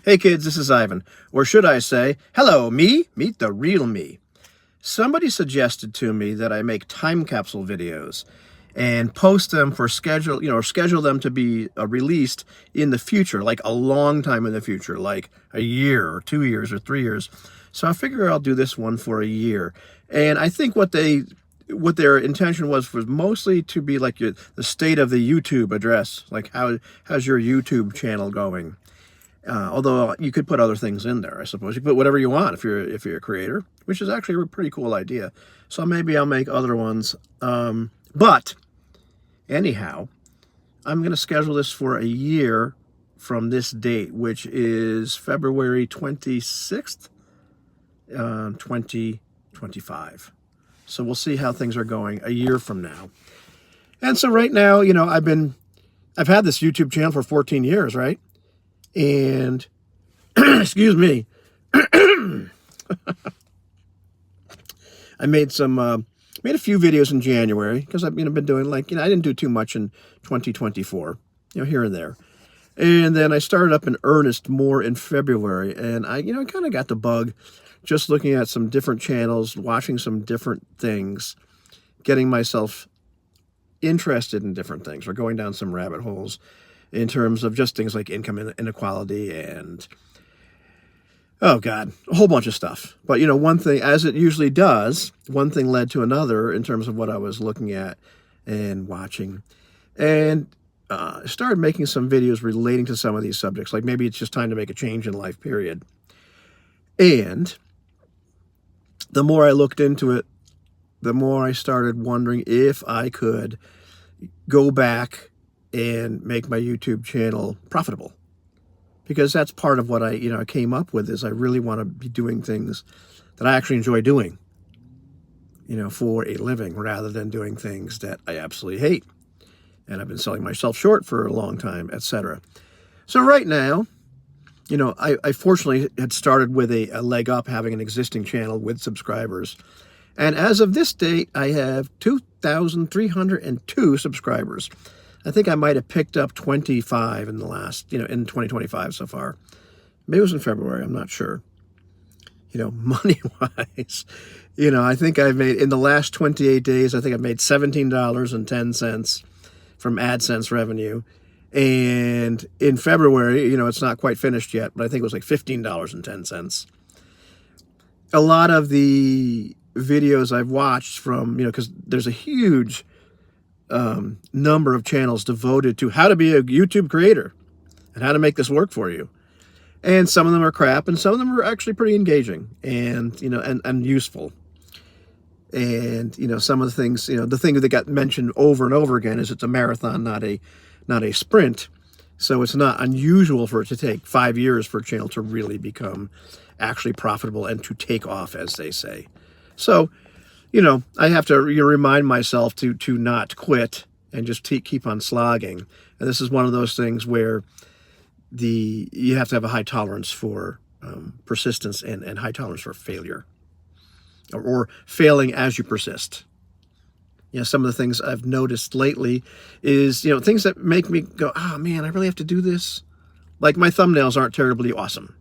Hey kids, this is Ivan. Or should I say, hello me, meet the real me. Somebody suggested to me that I make time capsule videos and post them for schedule them to be released in the future, like a long time in the future, like a year or 2 years or 3 years. So I figure I'll do this one for a year. And I think what their intention was mostly to be like the state of the YouTube address, like how's your YouTube channel going? Although you could put other things in there, I suppose. You can put whatever you want if you're a creator, which is actually a pretty cool idea. So maybe I'll make other ones. But anyhow, I'm going to schedule this for a year from this date, which is February 26th, 2025. So we'll see how things are going a year from now. And so right now, I've had this YouTube channel for 14 years, right? And excuse me, I made a few videos in January because I've been doing I didn't do too much in 2024, here and there. And then I started up in earnest more in February, and I kind of got the bug just looking at some different channels, watching some different things, getting myself interested in different things, or going down some rabbit holes in terms of just things like income inequality and, oh God, a whole bunch of stuff. But, one thing, as it usually does, one thing led to another in terms of what I was looking at and watching. And I started making some videos relating to some of these subjects, like maybe it's just time to make a change in life, period. And the more I looked into it, the more I started wondering if I could go back and make my YouTube channel profitable, because that's part of what I came up with. Is I really want to be doing things that I actually enjoy doing, for a living, rather than doing things that I absolutely hate. And I've been selling myself short for a long time, etc. So right now, I fortunately had started with a leg up, having an existing channel with subscribers. And as of this date, I have 2,302 subscribers. I think I might have picked up 25 in the last, in 2025 so far. Maybe it was in February, I'm not sure. Money-wise, I think I've made, in the last 28 days, I think I've made $17.10 from AdSense revenue. And in February, it's not quite finished yet, but I think it was like $15.10. A lot of the videos I've watched from, because there's a huge number of channels devoted to how to be a YouTube creator and how to make this work for you. And some of them are crap, and some of them are actually pretty engaging and, and useful. And, some of the things, the thing that got mentioned over and over again is it's a marathon, not a sprint. So it's not unusual for it to take 5 years for a channel to really become actually profitable and to take off, as they say. So, I have to remind myself to not quit and just keep on slogging. And this is one of those things where you have to have a high tolerance for persistence and high tolerance for failure, or failing as you persist. Some of the things I've noticed lately is, things that make me go, oh man, I really have to do this. Like my thumbnails aren't terribly awesome.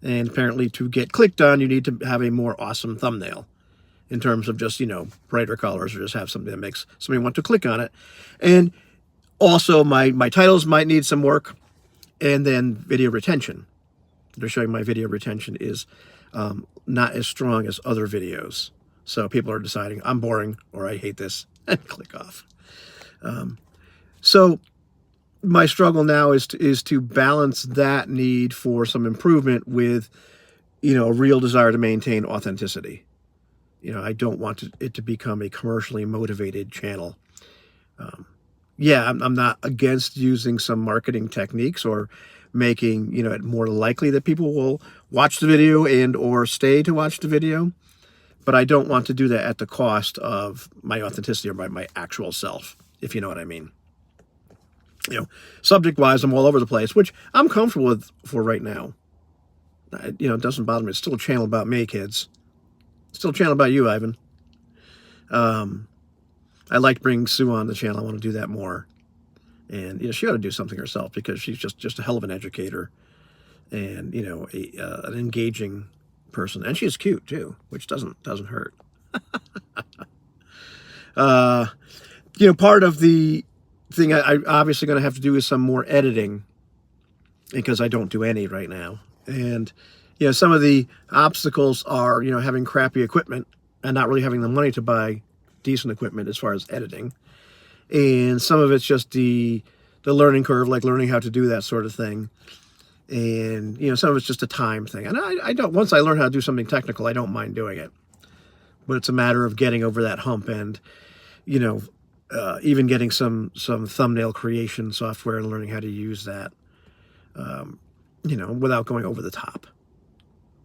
And apparently to get clicked on, you need to have a more awesome thumbnail, in terms of just, brighter colors, or just have something that makes somebody want to click on it. And also my titles might need some work. And then video retention. They're showing my video retention is not as strong as other videos. So people are deciding I'm boring or I hate this and click off. So my struggle now is to balance that need for some improvement with, a real desire to maintain authenticity. I don't want it to become a commercially motivated channel. I'm not against using some marketing techniques or making, it more likely that people will watch the video and or stay to watch the video. But I don't want to do that at the cost of my authenticity or my actual self, if you know what I mean. Subject-wise, I'm all over the place, which I'm comfortable with for right now. It doesn't bother me. It's still a channel about me, kids. Still a channel about you, Ivan. I like bringing Sue on the channel. I want to do that more. And, she ought to do something herself, because she's just a hell of an educator. and, an engaging person. And she's cute too, which doesn't hurt. Part of the thing I obviously going to have to do is some more editing, because I don't do any right now. And, some of the obstacles are, having crappy equipment and not really having the money to buy decent equipment as far as editing. And some of it's just the learning curve, like learning how to do that sort of thing. And, some of it's just a time thing. And I don't, once I learn how to do something technical, I don't mind doing it. But it's a matter of getting over that hump and, even getting some thumbnail creation software and learning how to use that, without going over the top.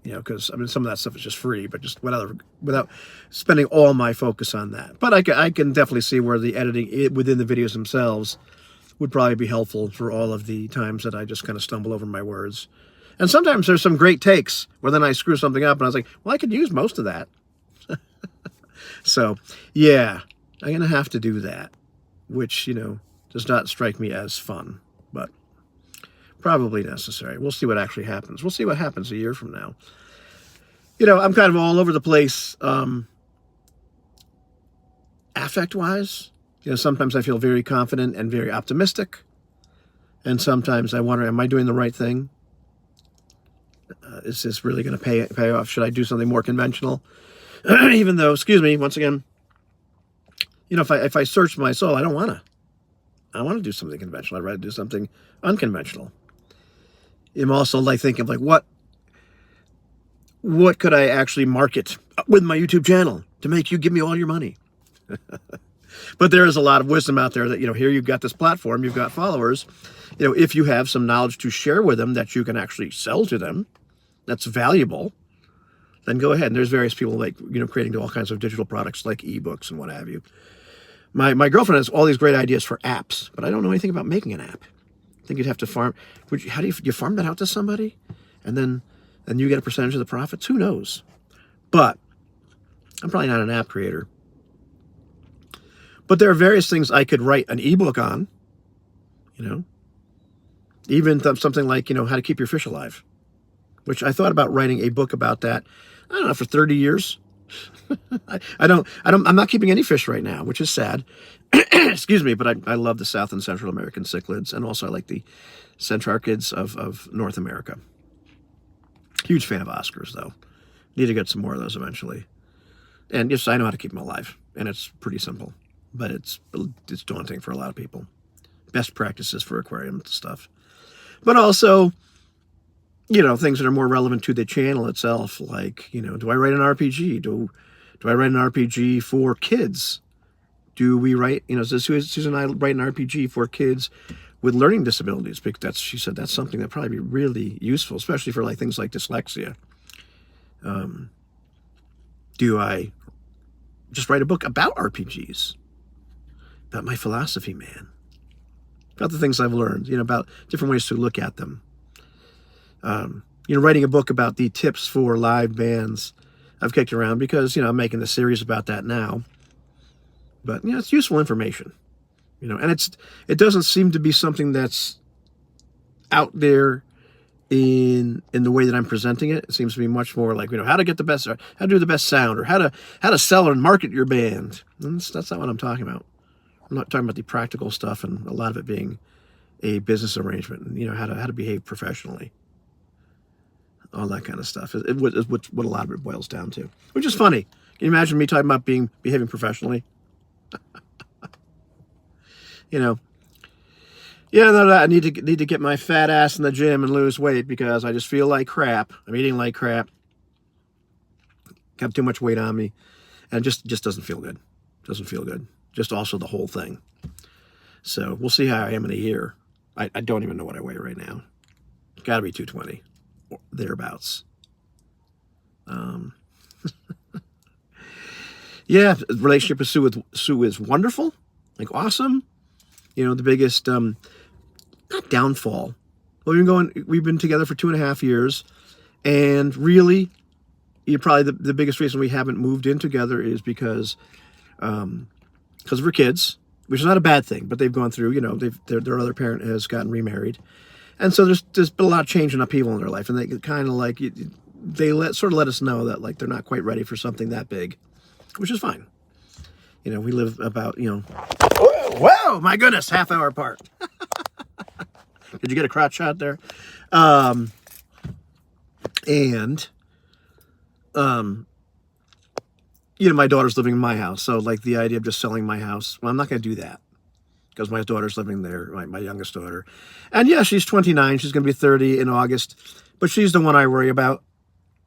Because some of that stuff is just free, but just without spending all my focus on that. But I can definitely see where the editing within the videos themselves would probably be helpful for all of the times that I just kind of stumble over my words. And sometimes there's some great takes where then I screw something up and I was like, well, I could use most of that. So, yeah, I'm going to have to do that, which, does not strike me as fun, but probably necessary. We'll see what actually happens. We'll see what happens a year from now. I'm kind of all over the place, affect-wise. Sometimes I feel very confident and very optimistic. And sometimes I wonder, am I doing the right thing? Is this really going to pay off? Should I do something more conventional? Even though, excuse me, once again, if I search my soul, I don't want to. I want to do something conventional. I'd rather do something unconventional. I'm also thinking of what could I actually market with my YouTube channel to make you give me all your money? But there is a lot of wisdom out there that, here you've got this platform, you've got followers. If you have some knowledge to share with them that you can actually sell to them, that's valuable, then go ahead. And there's various people creating all kinds of digital products like ebooks and what have you. My girlfriend has all these great ideas for apps, but I don't know anything about making an app. I think you'd have to farm. How do you farm that out to somebody? And then you get a percentage of the profits? Who knows? But I'm probably not an app creator. But there are various things I could write an ebook on, even something like, how to keep your fish alive, which I thought about writing a book about that, I don't know, for 30 years. I'm not keeping any fish right now, which is sad. Excuse me, but I love the South and Central American cichlids, and also I like the centrarchids of North America. Huge fan of Oscars, though. Need to get some more of those eventually. And yes, I know how to keep them alive, and it's pretty simple. But it's daunting for a lot of people. Best practices for aquarium stuff. But also, things that are more relevant to the channel itself, like, do I write an RPG? Do I write an RPG for kids? Do we write, does Susan and I write an RPG for kids with learning disabilities? Because she said that's something that'd probably be really useful, especially for things like dyslexia. Do I just write a book about RPGs? About my philosophy, man. About the things I've learned, about different ways to look at them. Writing a book about the tips for live bands. I've kicked around because, I'm making a series about that now. But, it's useful information. And it doesn't seem to be something that's out there in the way that I'm presenting it. It seems to be much more like, how to get the best, how to do the best sound, or how to sell and market your band. And that's not what I'm talking about. I'm not talking about the practical stuff, and a lot of it being a business arrangement, and how to behave professionally, all that kind of stuff. What a lot of it boils down to, which is funny. Can you imagine me talking about behaving professionally? Yeah, no, I need to get my fat ass in the gym and lose weight because I just feel like crap. I'm eating like crap. Got too much weight on me, and it just doesn't feel good. Doesn't feel good. Just also the whole thing. So we'll see how I am in a year. I don't even know what I weigh right now. Got to be 220, or thereabouts. Yeah, the relationship with Sue is wonderful, awesome. The biggest not downfall. Well, we've been together for 2.5 years, and really, probably the biggest reason we haven't moved in together is because of her kids, which is not a bad thing, but they've gone through, their other parent has gotten remarried, And so there's been a lot of change and upheaval in their life, and they kind of like sort of let us know that like they're not quite ready for something that big, which is fine. You know, we live about, you know, whoa, my goodness, half hour apart. Did you get a crotch shot there? You know, my daughter's living in my house, so like the idea of just selling my house, well, I'm not going to do that because my daughter's living there, my youngest daughter. And yeah, she's 29. She's going to be 30 in August, but she's the one I worry about,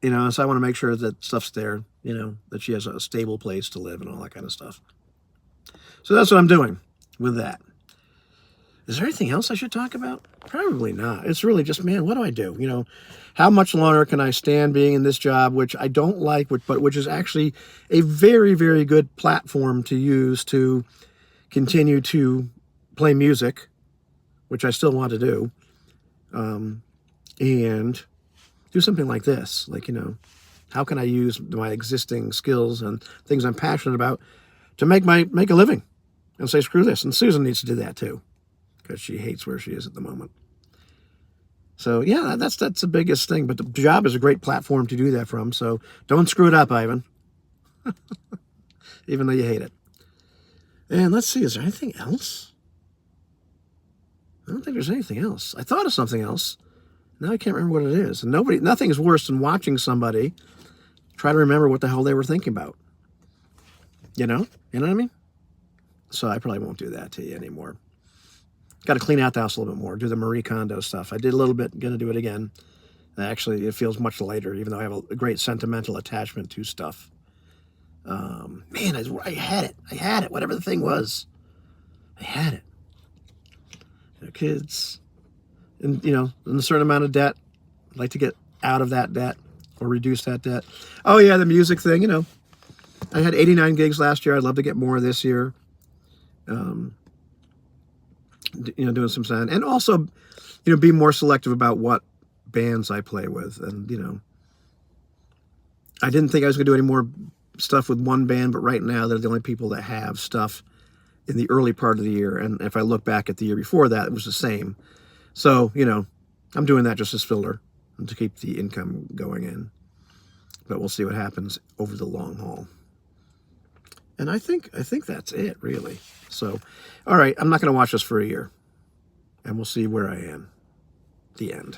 you know, so I want to make sure that stuff's there, you know, that she has a stable place to live and all that kind of stuff. So that's what I'm doing with that. Is there anything else I should talk about? Probably not. It's really just, man, what do I do? You know, how much longer can I stand being in this job, which I don't like, but which is actually a very, very good platform to use to continue to play music, which I still want to do, and do something like this. Like, you know, how can I use my existing skills and things I'm passionate about to make a living and say, screw this. And Susan needs to do that too, because she hates where she is at the moment. So yeah, that's the biggest thing. But the job is a great platform to do that from. So don't screw it up, Ivan. Even though you hate it. And let's see, is there anything else? I don't think there's anything else. I thought of something else. Now I can't remember what it is. And nothing is worse than watching somebody try to remember what the hell they were thinking about. You know what I mean? So I probably won't do that to you anymore. Got to clean out the house a little bit more, do the Marie Kondo stuff. I did a little bit, going to do it again. Actually, it feels much lighter, even though I have a great sentimental attachment to stuff. Man, I had it. I had it, whatever the thing was. I had it. You know, kids, and, you know, in a certain amount of debt. I'd like to get out of that debt or reduce that debt. Oh, yeah, the music thing, you know. I had 89 gigs last year. I'd love to get more this year. You know, doing some sound, and also, you know, be more selective about what bands I play with. And, you know, I didn't think I was going to do any more stuff with one band, but right now they're the only people that have stuff in the early part of the year. And if I look back at the year before that, it was the same. So, you know, I'm doing that just as filler and to keep the income going in. But we'll see what happens over the long haul. And I think that's it, really. So, all right, I'm not going to watch this for a year. And we'll see where I am. The end.